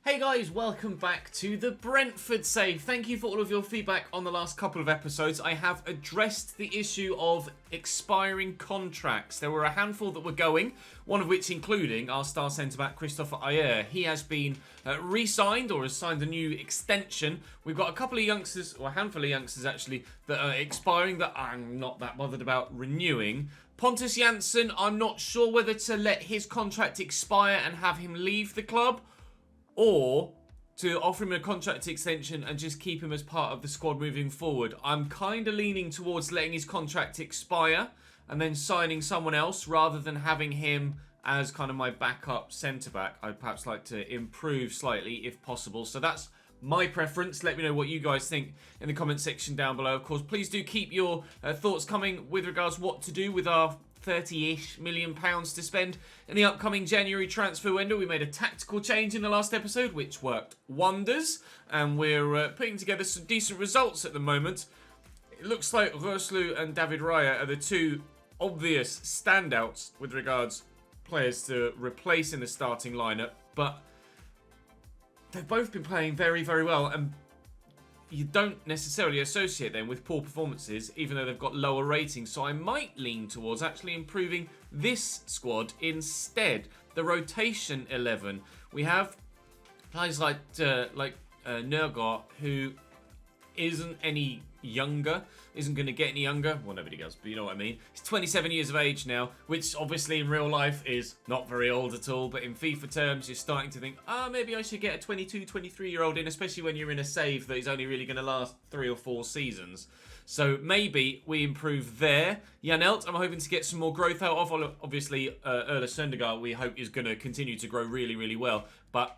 Hey guys, welcome back to the Brentford save. Thank you for all of your feedback on the last couple of episodes. I have addressed the issue of expiring contracts. There were a handful that were going, one of which including our star centre-back Christopher Ayer. He has been re-signed or has signed a new extension. We've got a couple of youngsters, or a handful of youngsters actually, that are expiring that I'm not that bothered about renewing. Pontus Jansson, I'm not sure whether to let his contract expire and have him leave the club, or to offer him a contract extension and just keep him as part of the squad moving forward. I'm kind of leaning towards letting his contract expire and then signing someone else rather than having him as kind of my backup centre-back. I'd perhaps like to improve slightly if possible. So that's my preference. Let me know what you guys think in the comment section down below. Of course, please do keep your thoughts coming with regards what to do with our 30-ish million pounds to spend in the upcoming January transfer window. We made a tactical change in the last episode, which worked wonders, and we're putting together some decent results at the moment. It looks like Roslu and David Raya are the two obvious standouts with regards players to replace in the starting lineup, but they've both been playing very, very well, and you don't necessarily associate them with poor performances, even though they've got lower ratings. So I might lean towards actually improving this squad instead. The rotation 11. We have players like Nergott, who isn't any younger, isn't going to get any younger. Well, nobody does, but you know what I mean. He's 27 years of age now, which obviously in real life is not very old at all, but in FIFA terms, you're starting to think, maybe I should get a 22, 23-year-old in, especially when you're in a save that is only really going to last 3 or 4 seasons. So maybe we improve there. Janelt, I'm hoping to get some more growth out of. Obviously, Erla Søndergaard, we hope is going to continue to grow really, really well. But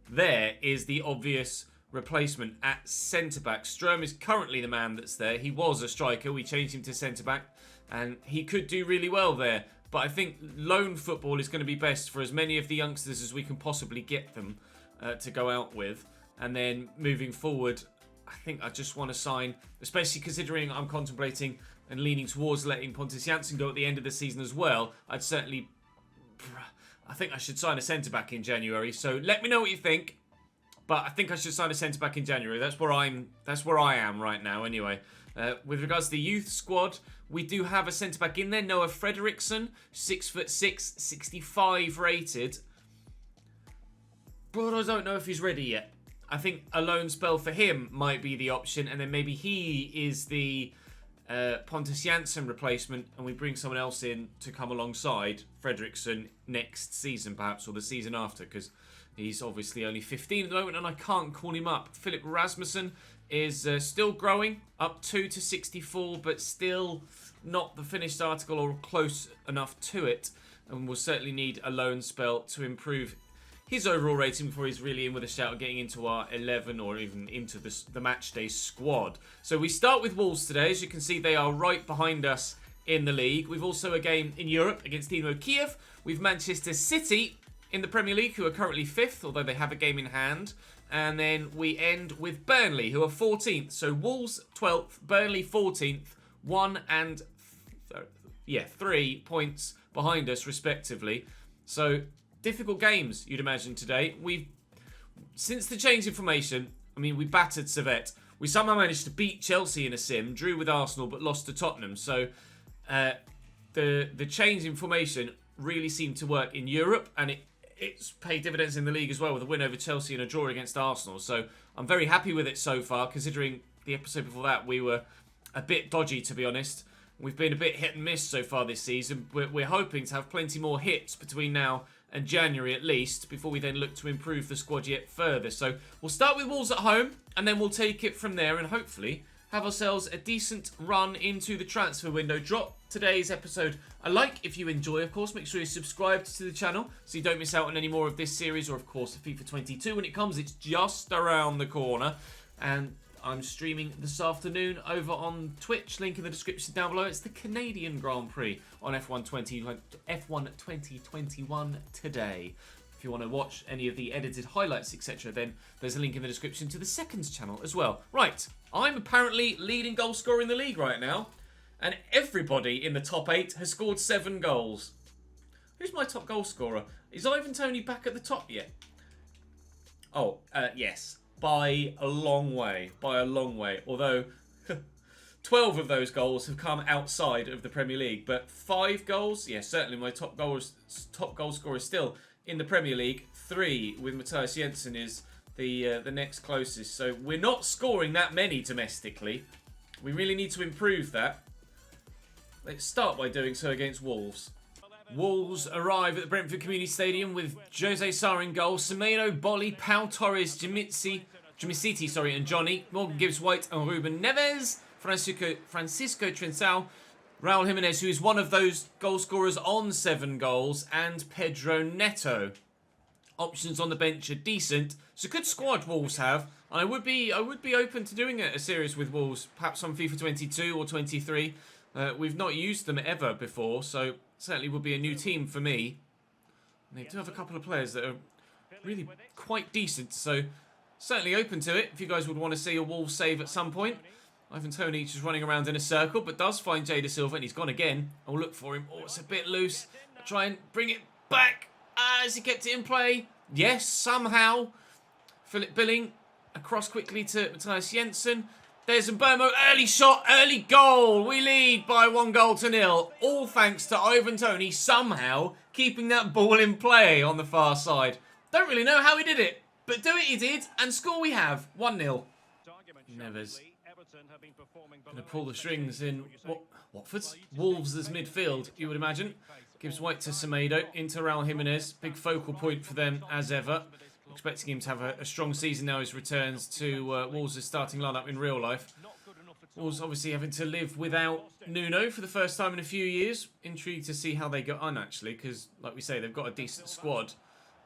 there is the obvious replacement at centre-back. Sturm is currently the man that's there. He was a striker. We changed him to centre-back, and he could do really well there. But I think loan football is going to be best for as many of the youngsters as we can possibly get them to go out with. And then moving forward, I think I just want to sign, especially considering I'm contemplating and leaning towards letting Pontus Jansson go at the end of the season as well. I think I should sign a centre-back in January. So let me know what you think. But I think I should sign a centre-back in January. That's where I am right now anyway. With regards to the youth squad, we do have a centre-back in there. Noah Fredriksson, 6'6", 65 rated. But I don't know if he's ready yet. I think a loan spell for him might be the option. And then maybe he is the Pontus Jansson replacement. And we bring someone else in to come alongside Fredriksson next season perhaps. Or the season after, because he's obviously only 15 at the moment and I can't call him up. Philip Rasmussen is still growing, up 2 to 64, but still not the finished article or close enough to it. And we'll certainly need a loan spell to improve his overall rating before he's really in with a shout of getting into our 11 or even into the match day squad. So we start with Wolves today. As you can see, they are right behind us in the league. We've also a game in Europe against Dynamo Kiev. We've Manchester City in the Premier League, who are currently 5th, although they have a game in hand. And then we end with Burnley, who are 14th. So Wolves 12th, Burnley 14th, 3 points behind us, respectively. So difficult games, you'd imagine, today. Since the change in formation, we battered Servette. We somehow managed to beat Chelsea in a sim, drew with Arsenal, but lost to Tottenham. So the change in formation really seemed to work in Europe, and it's paid dividends in the league as well, with a win over Chelsea and a draw against Arsenal. So I'm very happy with it so far, considering the episode before that we were a bit dodgy, to be honest. We've been a bit hit and miss so far this season. We're hoping to have plenty more hits between now and January at least, before we then look to improve the squad yet further. So we'll start with Wolves at home, and then we'll take it from there and hopefully have ourselves a decent run into the transfer window. Drop today's episode a like if you enjoy, of course. Make sure you're subscribed to the channel so you don't miss out on any more of this series, or of course FIFA 22 when it comes. It's just around the corner, and I'm streaming this afternoon over on Twitch, link in the description down below. It's the Canadian Grand Prix on F1 2021 today. If you want to watch any of the edited highlights, etc., then there's a link in the description to the seconds channel as well. Right, I'm apparently leading goal scorer in the league right now, and everybody in the top 8 has scored 7 goals. Who's my top goal scorer? Is Ivan Toney back at the top yet? Oh, yes. By a long way. By a long way. Although 12 of those goals have come outside of the Premier League. But 5 goals, yeah, certainly my top goal scorer is still in the Premier League. 3 with Matthias Jensen is the next closest. So we're not scoring that many domestically. We really need to improve that. Let's start by doing so against Wolves. Wolves arrive at the Brentford Community Stadium with Jose Sarr in goal, Semedo, Bolly, Pau Torres, Jimiciti, and Johnny, Morgan Gibbs-White and Ruben Neves, Francisco Trincao, Raul Jimenez, who is one of those goal scorers on 7 goals, and Pedro Neto. Options on the bench are decent. It's a good squad Wolves have. And I would be open to doing a series with Wolves, perhaps on FIFA 22 or 23. We've not used them ever before, so certainly would be a new team for me. And they do have a couple of players that are really quite decent, so certainly open to it if you guys would want to see a Wolves save at some point. Ivan Toney just running around in a circle, but does find Jay Da Silva, and he's gone again. I'll look for him. Oh, it's a bit loose. I'll try and bring it back. Has he kept it in play? Yes, somehow. Philip Billing across quickly to Matthias Jensen. There's Mbermo, early shot, early goal. We lead by 1-0. All thanks to Ivan Toney somehow keeping that ball in play on the far side. Don't really know how he did it, but do it he did, and score we have. 1-0. Neves. Going to pull the strings in Watford's. Wolves as midfield, you would imagine. Gives White to Semedo, into Raul Jimenez. Big focal point for them as ever. Expecting him to have a strong season now as returns to Wolves' starting lineup in real life. Wolves obviously having to live without Nuno for the first time in a few years. Intrigued to see how they go on actually, because like we say, they've got a decent squad.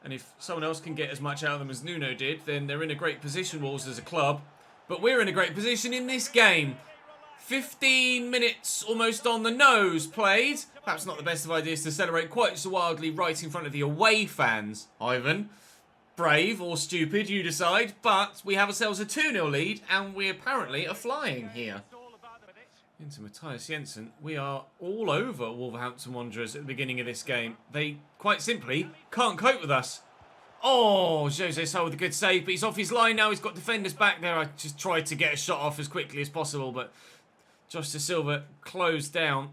And if someone else can get as much out of them as Nuno did, then they're in a great position, Wolves as a club. But we're in a great position in this game. 15 minutes almost on the nose played. Perhaps not the best of ideas to celebrate quite so wildly right in front of the away fans, Ivan. Brave or stupid, you decide. But we have ourselves a 2-0 lead, and we apparently are flying here. Into Matthias Jensen. We are all over Wolverhampton Wanderers at the beginning of this game. They, quite simply, can't cope with us. Oh, Jose Sarr with a good save, but he's off his line now. He's got defenders back there. I just tried to get a shot off as quickly as possible, but Josh Da Silva closed down.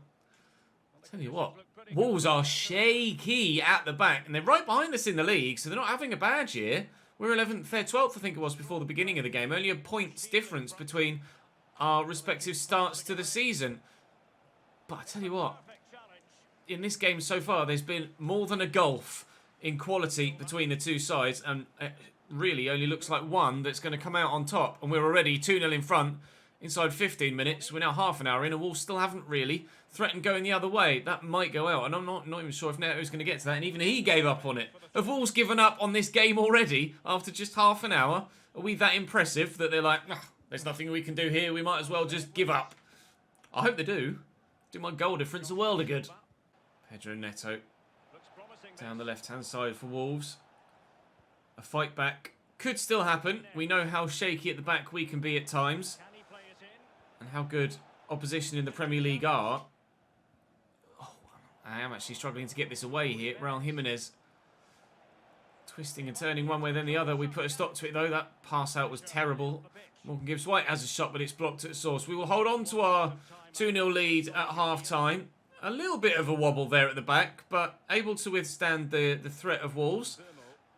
I'll tell you what, Wolves are shaky at the back, and they're right behind us in the league, so they're not having a bad year. We're 11th, they're 12th, I think it was, before the beginning of the game. Only a point's difference between our respective starts to the season. But I tell you what, in this game so far, there's been more than a gulf in quality between the two sides, and it really only looks like one that's going to come out on top. And we're already 2-0 in front inside 15 minutes. We're now half an hour in, and Wolves still haven't really threatened going the other way. That might go out, and I'm not even sure if Neto's going to get to that, and even he gave up on it. Have Wolves given up on this game already after just half an hour? Are we that impressive that they're like, there's nothing we can do here, we might as well just give up? I hope they do. Do my goal difference a world of good. Pedro Neto. Down the left-hand side for Wolves. A fight back could still happen. We know how shaky at the back we can be at times. And how good opposition in the Premier League are. Oh, I am actually struggling to get this away here. Raul Jimenez twisting and turning one way then the other. We put a stop to it though. That pass out was terrible. Morgan Gibbs-White has a shot, but it's blocked at source. We will hold on to our 2-0 lead at half-time. A little bit of a wobble there at the back, but able to withstand the threat of Wolves.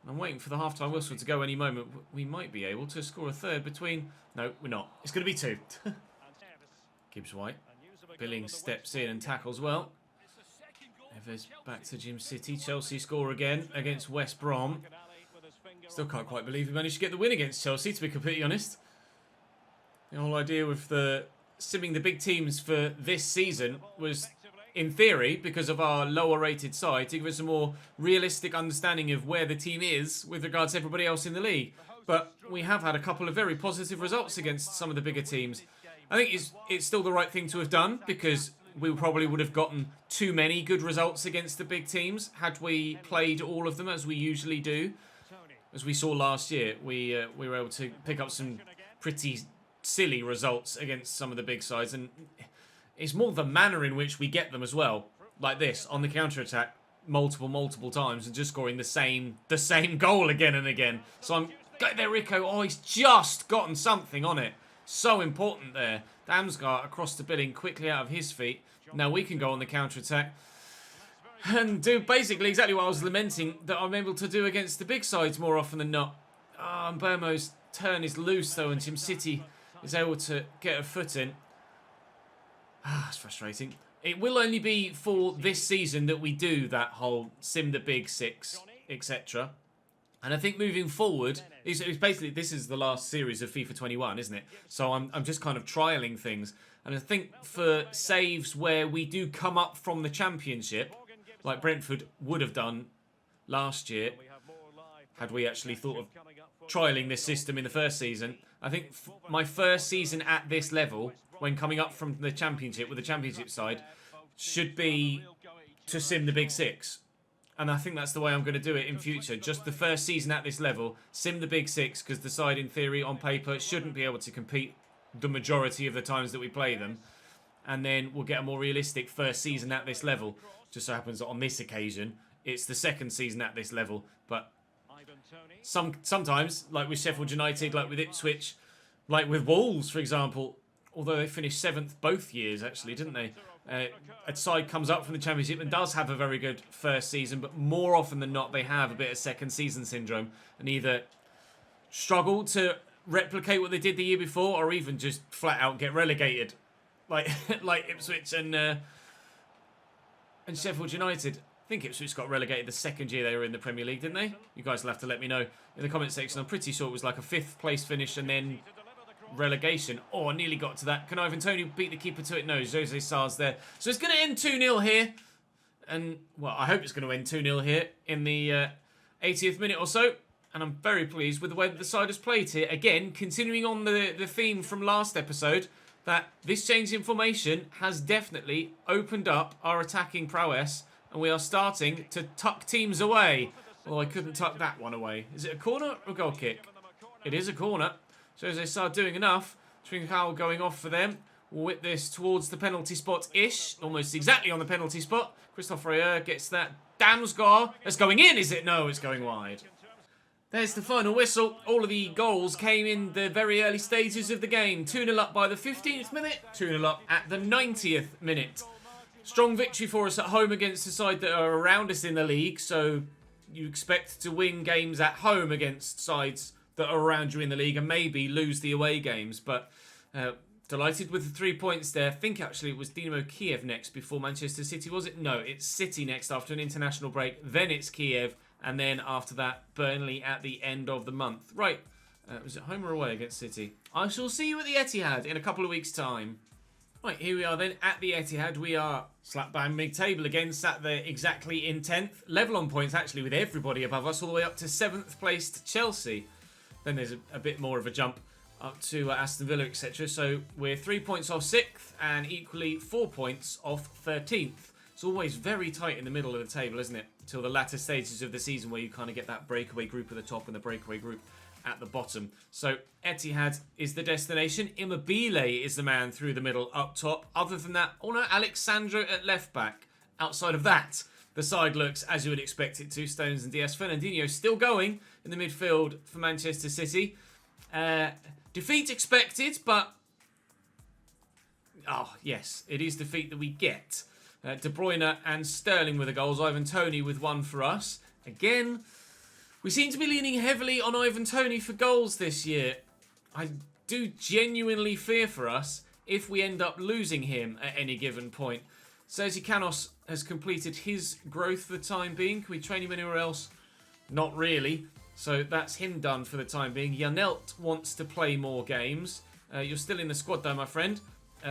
I'm waiting for the half-time whistle to go any moment. We might be able to score a third between... No, we're not. It's going to be 2. Gibbs-White. Billing steps in and tackles well. Neves back to Gym City. Chelsea score again against West Brom. Still can't quite believe we managed to get the win against Chelsea, to be completely honest. The whole idea with simming the big teams for this season was, in theory, because of our lower rated side, to give us a more realistic understanding of where the team is with regards to everybody else in the league. But we have had a couple of very positive results against some of the bigger teams. I think it's still the right thing to have done, because we probably would have gotten too many good results against the big teams had we played all of them as we usually do. As we saw last year, we were able to pick up some pretty silly results against some of the big sides, and it's more the manner in which we get them as well, like this on the counter-attack multiple times and just scoring the same goal again and again. So I'm Get there, Rico. Oh, he's just gotten something on it. So important there. Damsgaard across the billing, quickly out of his feet. Now we can go on the counter-attack. And do basically exactly what I was lamenting that I'm able to do against the big sides more often than not. And Burmo's turn is loose though, and Team City is able to get a foot in. It's frustrating. It will only be for this season that we do that whole sim the big six, etc. And I think moving forward, it's basically, this is the last series of FIFA 21, isn't it? So I'm just kind of trialling things. And I think for saves where we do come up from the Championship, like Brentford would have done last year, had we actually thought of trialling this system in the first season. I think my first season at this level, when coming up from the Championship with the Championship side, should be to sim the big six. And I think that's the way I'm going to do it in future. Just the first season at this level, sim the big six, because the side in theory on paper shouldn't be able to compete the majority of the times that we play them. And then we'll get a more realistic first season at this level. Just so happens that on this occasion, it's the second season at this level. But sometimes, like with Sheffield United, like with Ipswich, like with Wolves, for example, although they finished 7th both years, actually, didn't they? A side comes up from the Championship and does have a very good first season, but more often than not, they have a bit of second season syndrome and either struggle to replicate what they did the year before or even just flat out get relegated. Like Ipswich and Sheffield United. I think Ipswich got relegated the second year they were in the Premier League, didn't they? You guys will have to let me know in the comment section. I'm pretty sure it was like a 5th place finish and then relegation. Oh, I nearly got to that. Can Ivan Toney beat the keeper to it? No, Jose Sar's there. So it's going to end 2-0 here. And, well, I hope it's going to end 2-0 here in the 80th minute or so. And I'm very pleased with the way that the side has played here. Again, continuing on the theme from last episode, that this change in formation has definitely opened up our attacking prowess. And we are starting to tuck teams away. Well, I couldn't tuck that one away. Is it a corner or a goal kick? It is a corner. So as they start doing enough, Trincao going off for them. We'll whip this towards the penalty spot-ish. Almost exactly on the penalty spot. Christophe Reyer gets that. Damsgaard. That's going in, is it? No, it's going wide. There's the final whistle. All of the goals came in the very early stages of the game. 2-0 up by the 15th minute. 2-0 up at the 90th minute. Strong victory for us at home against the side that are around us in the league. So you expect to win games at home against sides that are around you in the league and maybe lose the away games. But delighted with the 3 points there. I think actually it was Dynamo Kiev next before Manchester City, was it? No, it's City next after an international break. Then it's Kiev. And then after that, Burnley at the end of the month. Right, was it home or away against City? I shall see you at the Etihad in a couple of weeks' time. Right, here we are then at the Etihad. We are slap bang mid-table again, sat there exactly in 10th. Level on points actually with everybody above us, all the way up to 7th placed Chelsea. Then there's a bit more of a jump up to Aston Villa, etc. So we're 3 points off 6th and equally 4 points off 13th. It's always very tight in the middle of the table, isn't it? Till the latter stages of the season where you kind of get that breakaway group at the top and the breakaway group at the bottom. So Etihad is the destination. Immobile is the man through the middle up top. Other than that, oh no, Alexandro at left back. Outside of that, the side looks as you would expect it to. Stones and Diaz. Fernandinho still going in the midfield for Manchester City. Defeat expected, but oh yes, it is defeat that we get. De Bruyne and Sterling with the goals. Ivan Toney with one for us. Again, we seem to be leaning heavily on Ivan Toney for goals this year. I do genuinely fear for us if we end up losing him at any given point. Sergi Canos has completed his growth for the time being. Can we train him anywhere else? Not really. So that's him done for the time being. Janelt wants to play more games. You're still in the squad though, my friend.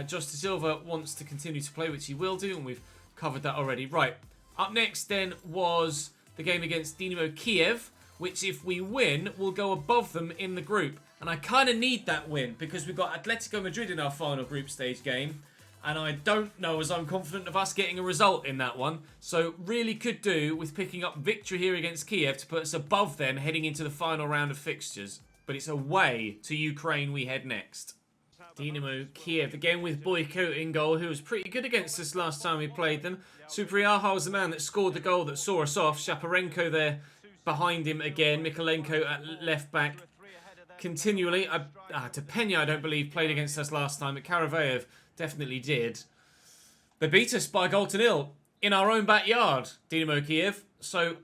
Josh De Silva wants to continue to play, which he will do, and we've covered that already. Right, up next then was the game against Dynamo Kiev, which if we win, will go above them in the group. And I kind of need that win, because we've got Atletico Madrid in our final group stage game, and I don't know as I'm confident of us getting a result in that one. So really could do with picking up victory here against Kiev to put us above them heading into the final round of fixtures. But it's away to Ukraine we head next. Dynamo Kiev, again with Boyko in goal, who was pretty good against us last time we played them. Supriyaha was the man that scored the goal that saw us off. Shaparenko there behind him again. Mikolenko at left back. continually. Tepenya, I don't believe, played against us last time, but Karavayev definitely did. They beat us by a goal to nil in our own backyard, Dynamo Kiev. So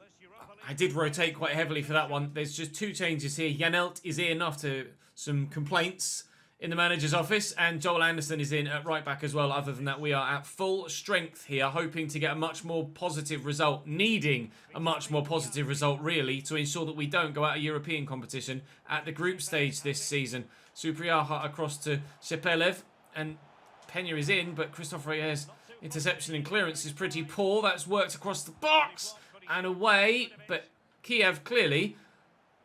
I did rotate quite heavily for that one. There's just 2 changes here. Janelt is in after some complaints in the manager's office, and Joel Anderson is in at right back as well. Other than that, we are at full strength here, hoping to get a much more positive result, needing a much more positive result, really, to ensure that we don't go out of European competition at the group stage this season. Supriyaha across to Shepelev, and Pena is in, but Christophe Reyes' interception and clearance is pretty poor. That's worked across the box and away, but Kiev clearly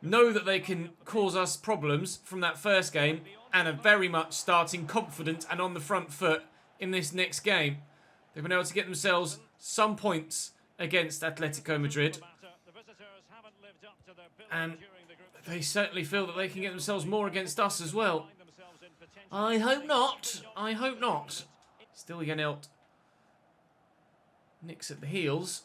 know that they can cause us problems from that first game and are very much starting confident and on the front foot in this next game. They've been able to get themselves some points against Atletico Madrid, and they certainly feel that they can get themselves more against us as well. I hope not. I hope not. Still Janelt. Nicks at the heels.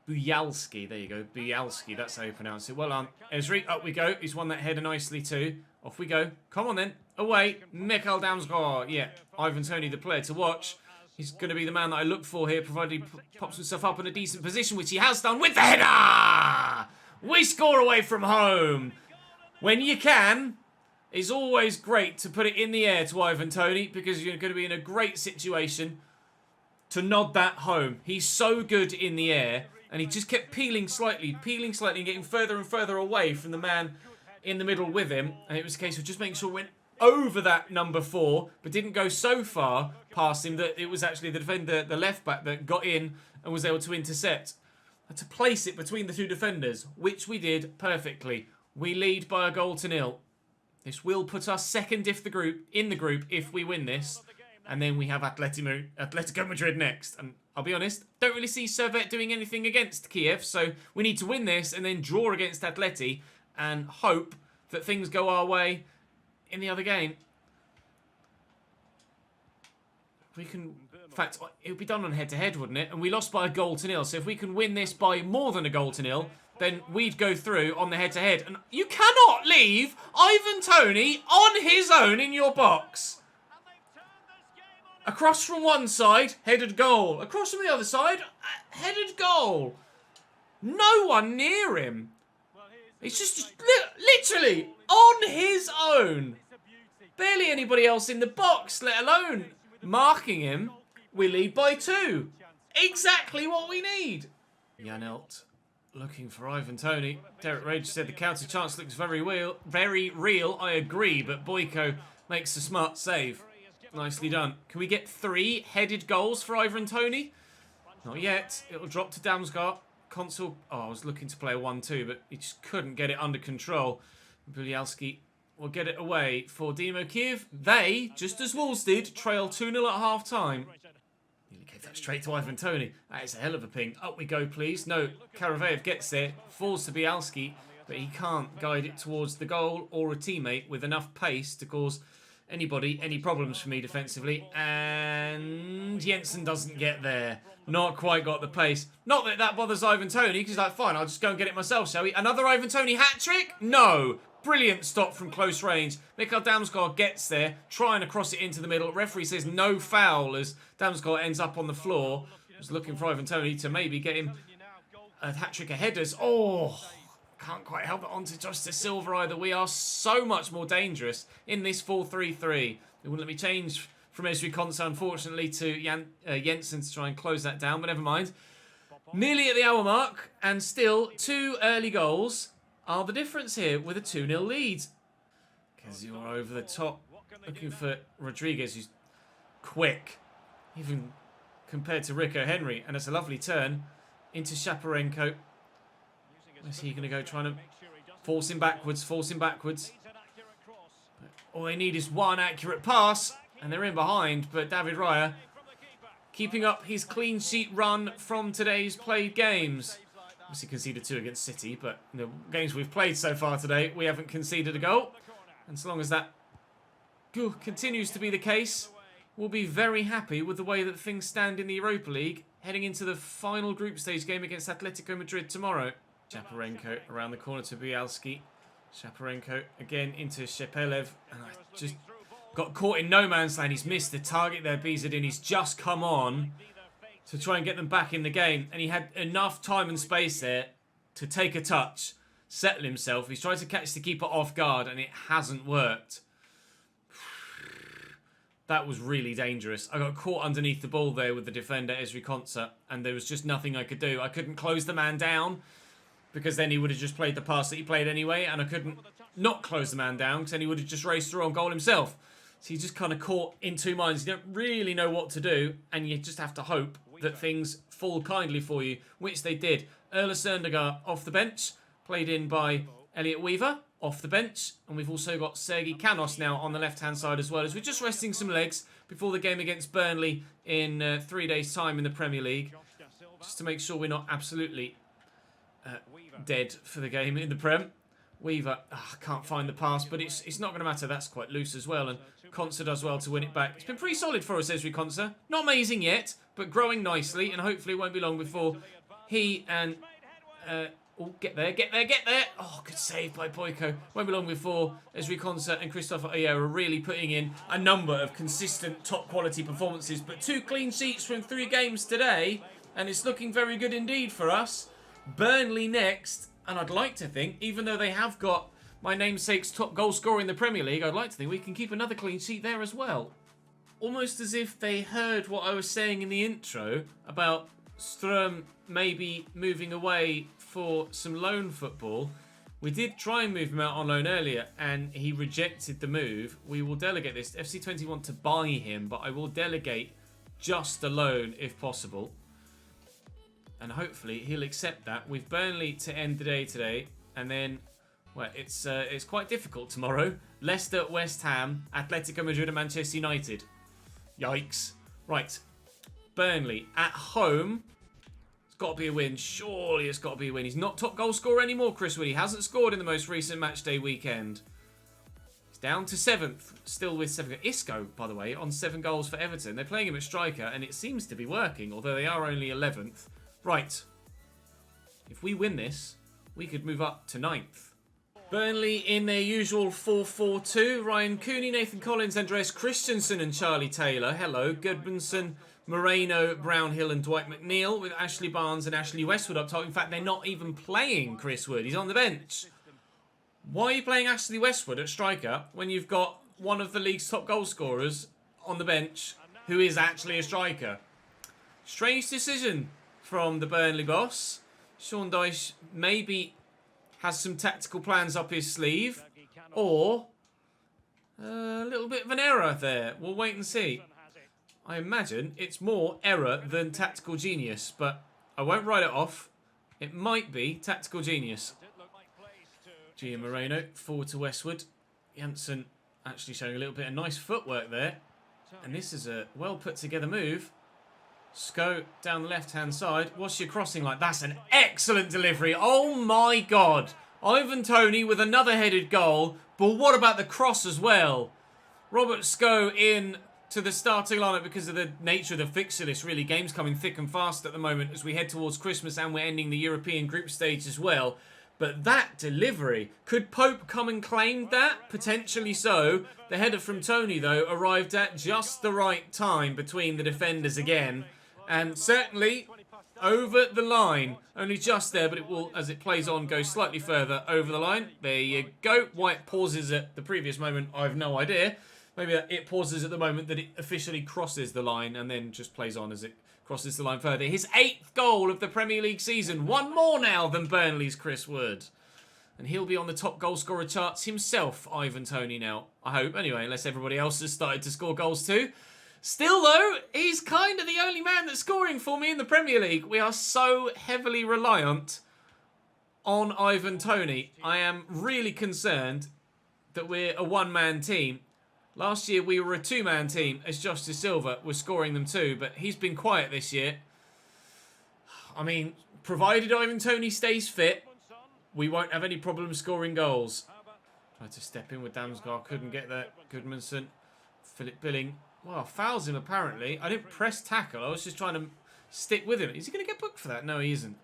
Buyalski, there you go. Buyalski, that's how you pronounce it. Well done, Esri. Up we go. He's won that header nicely too. Off we go. Come on then. Away. Mikhail Damsgaard. Yeah, Ivan Toney, the player to watch. He's going to be the man that I look for here, provided he pops himself up in a decent position, which he has done with the header! We score away from home. When you can, it's always great to put it in the air to Ivan Toney, because you're going to be in a great situation to nod that home. He's so good in the air, and he just kept peeling slightly, and getting further and further away from the man in the middle with him. And it was a case of just making sure it went over that number 4, but didn't go so far past him that it was actually the defender, the left back, that got in and was able to intercept. Had to place it between the 2 defenders, which we did perfectly. We lead by a goal to nil. This will put us second in the group if we win this. And then we have Atletico Madrid next. And I'll be honest, don't really see Servette doing anything against Kiev. So we need to win this and then draw against Atleti and hope that things go our way in the other game. We can, in fact, it would be done on head-to-head, wouldn't it? And we lost by a goal to nil. So if we can win this by more than a goal to nil, then we'd go through on the head-to-head. And you cannot leave Ivan Toney on his own in your box. Across from one side, headed goal. Across from the other side, headed goal. No one near him. He's just literally on his own. Barely anybody else in the box, let alone marking him. We lead by 2. Exactly what we need. Janelt looking for Ivan Toney. Derek Rage said the counter chance looks very real. I agree, but Boyko makes a smart save. Nicely done. Can we get 3 headed goals for Ivan Toney? Not yet. It'll drop to Damsgaard. Consul. Oh, I was looking to play a 1-2, but he just couldn't get it under control. Bulialski will get it away for Dynamo Kiev. They, just as Wolves did, trail 2-0 at half-time. Nearly gave that straight to Ivan Toney. That is a hell of a ping. Up we go, please. No, Karavayev gets there. Falls to Bialski, but he can't guide it towards the goal or a teammate with enough pace to cause anybody any problems for me defensively. And Jensen doesn't get there. Not quite got the pace. Not that that bothers Ivan Toney, because he's like, fine, I'll just go and get it myself, shall we? Another Ivan Toney hat-trick? No. Brilliant stop from close range. Mikhail Damsgaard gets there, trying to cross it into the middle. Referee says no foul as Damsgaard ends up on the floor. Was looking for Ivan Toney to maybe get him a hat-trick of headers. Oh, can't quite help it onto Justice Silva either. We are so much more dangerous in this 4-3-3. They wouldn't let me change from Esri Konsa, unfortunately, to Jensen to try and close that down, but never mind. Nearly at the hour mark, and still 2 early goals are the difference here with a 2-0 lead. Kezio over the top, looking for Rodriguez, who's quick, even compared to Rico Henry, and it's a lovely turn into Shaparenko. Where's he going to go, trying to force him backwards. But all they need is one accurate pass, and they're in behind, but David Raya keeping up his clean sheet run from today's played games. Obviously conceded 2 against City, but in the games we've played so far today, we haven't conceded a goal. And so long as that continues to be the case, we'll be very happy with the way that things stand in the Europa League, heading into the final group stage game against Atletico Madrid tomorrow. Chaparenko around the corner to Bialski. Shaparenko again into Shepelev. And I just got caught in no man's land. He's missed the target there, Bizadin. He's just come on to try and get them back in the game. And he had enough time and space there to take a touch, settle himself. He's tried to catch the keeper off guard and it hasn't worked. That was really dangerous. I got caught underneath the ball there with the defender, Ezri Konsa, and there was just nothing I could do. I couldn't close the man down because then he would have just played the pass that he played anyway, and I couldn't not close the man down because then he would have just raced through on goal himself. So you just kind of caught in two minds. You don't really know what to do, and you just have to hope that things fall kindly for you, which they did. Erla Serndegaard off the bench, played in by Elliot Weaver off the bench, and we've also got Sergi Canos now on the left-hand side as well, as we're just resting some legs before the game against Burnley in 3 days' time in the Premier League, just to make sure we're not absolutely dead for the game in the Prem. Weaver, can't find the pass, but it's not going to matter. That's quite loose as well, and Konsa does well to win it back. It's been pretty solid for us, Ezri Konsa. Not amazing yet, but growing nicely, and hopefully it won't be long before he and... get there. Oh, good save by Boyko. Won't be long before Ezri Konsa and Christopher Ayer are really putting in a number of consistent top quality performances. But 2 clean sheets from 3 games today, and it's looking very good indeed for us. Burnley next, and I'd like to think, even though they have got my namesake's top goal scorer in the Premier League, I'd like to think we can keep another clean sheet there as well. Almost as if they heard what I was saying in the intro about Strøm maybe moving away for some loan football. We did try and move him out on loan earlier and he rejected the move. We will delegate this. FC20 want to buy him, but I will delegate just a loan if possible. And hopefully he'll accept that. We've Burnley to end the day today. And then, well, it's quite difficult tomorrow. Leicester, West Ham, Atletico Madrid and Manchester United. Yikes. Right. Burnley at home. Got to be a win. Surely it's got to be a win. He's not top goal scorer anymore, Chris Wood. He hasn't scored in the most recent matchday weekend. He's down to 7th, still with 7. Isco, by the way, on 7 goals for Everton. They're playing him at striker, and it seems to be working, although they are only 11th. Right. If we win this, we could move up to 9th. Burnley in their usual 4-4-2. Ryan Cooney, Nathan Collins, Andreas Christensen and Charlie Taylor. Hello. Goodmanson, Moreno, Brownhill and Dwight McNeil, with Ashley Barnes and Ashley Westwood up top. In fact, they're not even playing Chris Wood. He's on the bench. Why are you playing Ashley Westwood at striker when you've got one of the league's top goal scorers on the bench who is actually a striker? Strange decision from the Burnley boss. Sean Dyche maybe has some tactical plans up his sleeve, or a little bit of an error there. We'll wait and see. I imagine it's more error than tactical genius, but I won't write it off. It might be tactical genius. Gia Moreno forward to Westwood. Janssen actually showing a little bit of nice footwork there. And this is a well put together move. Sko down the left-hand side. What's your crossing like? That's an excellent delivery. Oh my God. Ivan Toney with another headed goal. But what about the cross as well? Robert Sko in to the starting lineup because of the nature of the fixture list. Really, games coming thick and fast at the moment as we head towards Christmas and we're ending the European group stage as well. But that delivery, could Pope come and claim that? Potentially so. The header from Toney, though, arrived at just the right time between the defenders again. And certainly over the line. Only just there, but it will, as it plays on, go slightly further over the line. There you go. White pauses at the previous moment. I have no idea. Maybe it pauses at the moment that it officially crosses the line and then just plays on as it crosses the line further. His 8th goal of the Premier League season. One more now than Burnley's Chris Wood. And he'll be on the top goal scorer charts himself, Ivan Toney now. I hope, anyway, unless everybody else has started to score goals too. Still, though, he's kind of the only man that's scoring for me in the Premier League. We are so heavily reliant on Ivan Toney. I am really concerned that we're a one-man team. Last year, we were a two-man team as Josh De Silva was scoring them too, but he's been quiet this year. I mean, provided Ivan Toney stays fit, we won't have any problem scoring goals. Tried to step in with Damsgaard, couldn't get there. Goodmanson, Philip Billing. Well, fouls him apparently. I didn't press tackle, I was just trying to stick with him. Is he going to get booked for that? No, he isn't.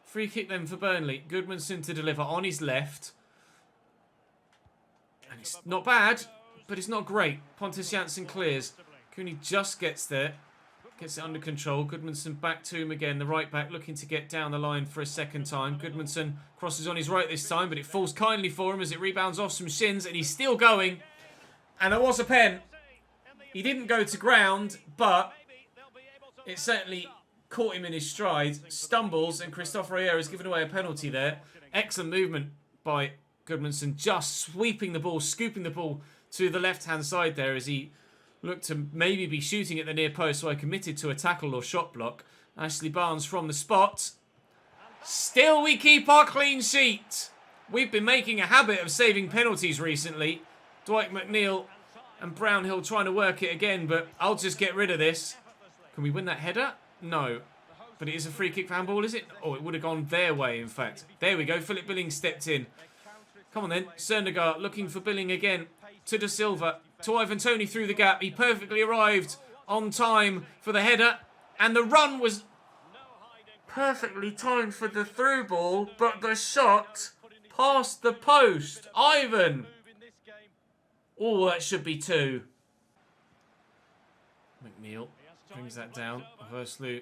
Free kick then for Burnley. Goodmanson to deliver on his left. And it's not bad, but it's not great. Pontus Jansson clears. Cooney just gets there. Gets it under control. Goodmanson back to him again. The right back looking to get down the line for a second time. Goodmanson crosses on his right this time, but it falls kindly for him as it rebounds off some shins, and he's still going. And there was a pen. He didn't go to ground, but it certainly caught him in his stride. Stumbles, and Christophe Royer has given away a penalty there. Excellent movement by Goodmanson, just sweeping the ball, scooping the ball to the left-hand side there as he looked to maybe be shooting at the near post, so I committed to a tackle or shot block. Ashley Barnes from the spot. Still we keep our clean sheet. We've been making a habit of saving penalties recently. Dwight McNeil and Brownhill trying to work it again, but I'll just get rid of this. Can we win that header? No. But it is a free kick for handball, is it? Oh, it would have gone their way, in fact. There we go. Philip Billing stepped in. Come on then. Søndergaard looking for Billing again. To De Silva. To Ivan Toney through the gap. He perfectly arrived on time for the header. And the run was perfectly timed for the through ball. But the shot past the post. Ivan. Oh, that should be 2. McNeil brings that down. Verslu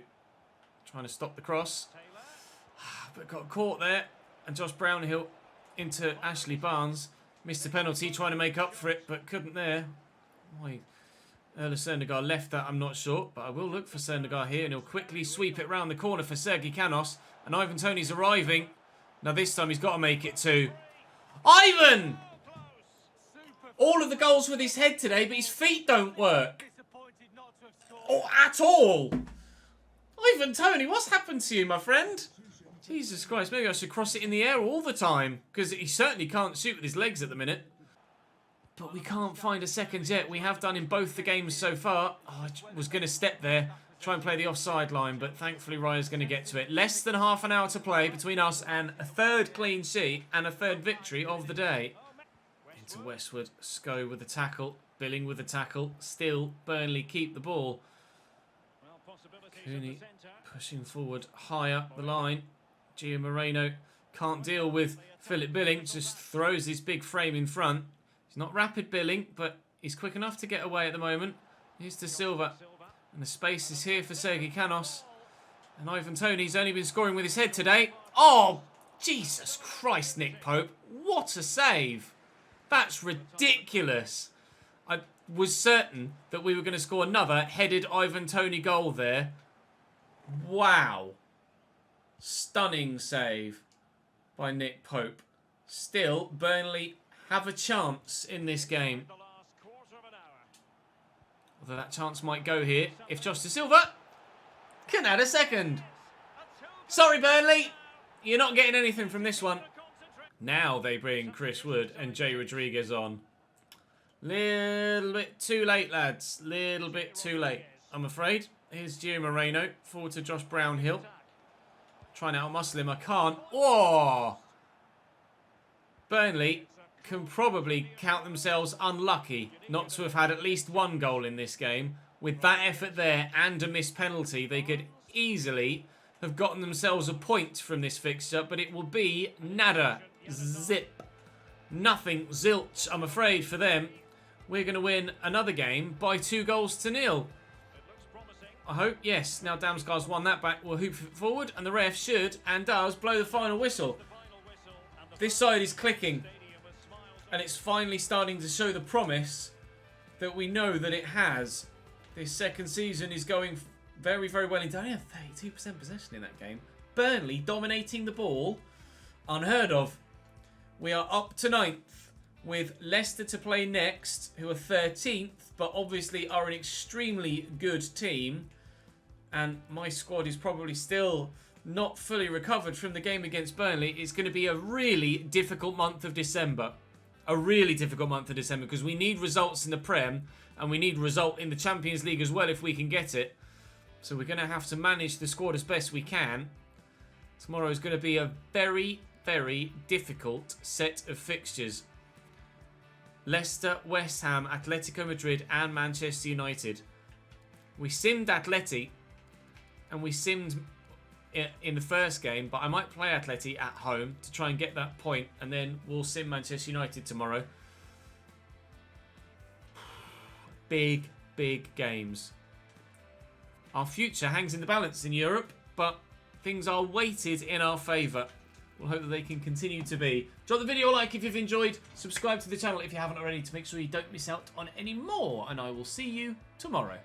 trying to stop the cross. But got caught there. And Josh Brownhill into Ashley Barnes. Missed the penalty, trying to make up for it, but couldn't there. Why Erla Søndergaard left that, I'm not sure. But I will look for Søndergaard here, and he'll quickly sweep it round the corner for Sergi Canos. And Ivan Toney's arriving. Now this time he's got to make it 2. Ivan! All of the goals with his head today, but his feet don't work. Or at all. Ivan Toney, what's happened to you, my friend? Jesus Christ, maybe I should cross it in the air all the time. Because he certainly can't shoot with his legs at the minute. But we can't find a second yet. We have done in both the games so far. Oh, I was going to step there, try and play the offside line. But thankfully, Raya's going to get to it. Less than half an hour to play between us and a third clean sheet and a third victory of the day. Into Westwood. Sko with the tackle. Billing with the tackle. Still, Burnley keep the ball. Cooney pushing forward higher the line. Gio Moreno can't deal with Philip Billing. Just throws his big frame in front. He's not rapid Billing, but he's quick enough to get away at the moment. Here's De Silva. And the space is here for Sergi Canos. And Ivan Toney's only been scoring with his head today. Oh, Jesus Christ, Nick Pope. What a save. That's ridiculous. I was certain that we were going to score another headed Ivan Toney goal there. Wow. Stunning save by Nick Pope. Still, Burnley have a chance in this game. Although that chance might go here if Josh De Silva can add a second. Sorry, Burnley. You're not getting anything from this one. Now they bring Chris Wood and Jay Rodriguez on. Little bit too late, lads. Little bit too late, I'm afraid. Here's Gio Moreno. Forward to Josh Brownhill. Trying to outmuscle him. I can't. Oh! Burnley can probably count themselves unlucky not to have had at least one goal in this game. With that effort there and a missed penalty, they could easily have gotten themselves a point from this fixture, but it will be nada. Zip. Nothing. Zilch, I'm afraid, for them. We're going to win another game by 2-0. I hope, yes. Now Damsgaard's won that back. We'll hoop it forward, and the ref should and does blow the final whistle. This side is clicking, and it's finally starting to show the promise that we know that it has. This second season is going very, very well. Only have 32% possession in that game. Burnley dominating the ball. Unheard of. We are up to 9th with Leicester to play next, who are 13th, but obviously are an extremely good team. And my squad is probably still not fully recovered from the game against Burnley. It's going to be a really difficult month of December. A really difficult month of December because we need results in the Prem and we need result in the Champions League as well if we can get it. So we're going to have to manage the squad as best we can. Tomorrow is going to be a very, very difficult set of fixtures. Leicester, West Ham, Atletico Madrid and Manchester United. We simmed Atleti and we simmed in the first game, but I might play Atleti at home to try and get that point, and then we'll sim Manchester United tomorrow. big, big games. Our future hangs in the balance in Europe, but things are weighted in our favour. We'll hope that they can continue to be. Drop the video a like if you've enjoyed. Subscribe to the channel if you haven't already to make sure you don't miss out on any more. And I will see you tomorrow.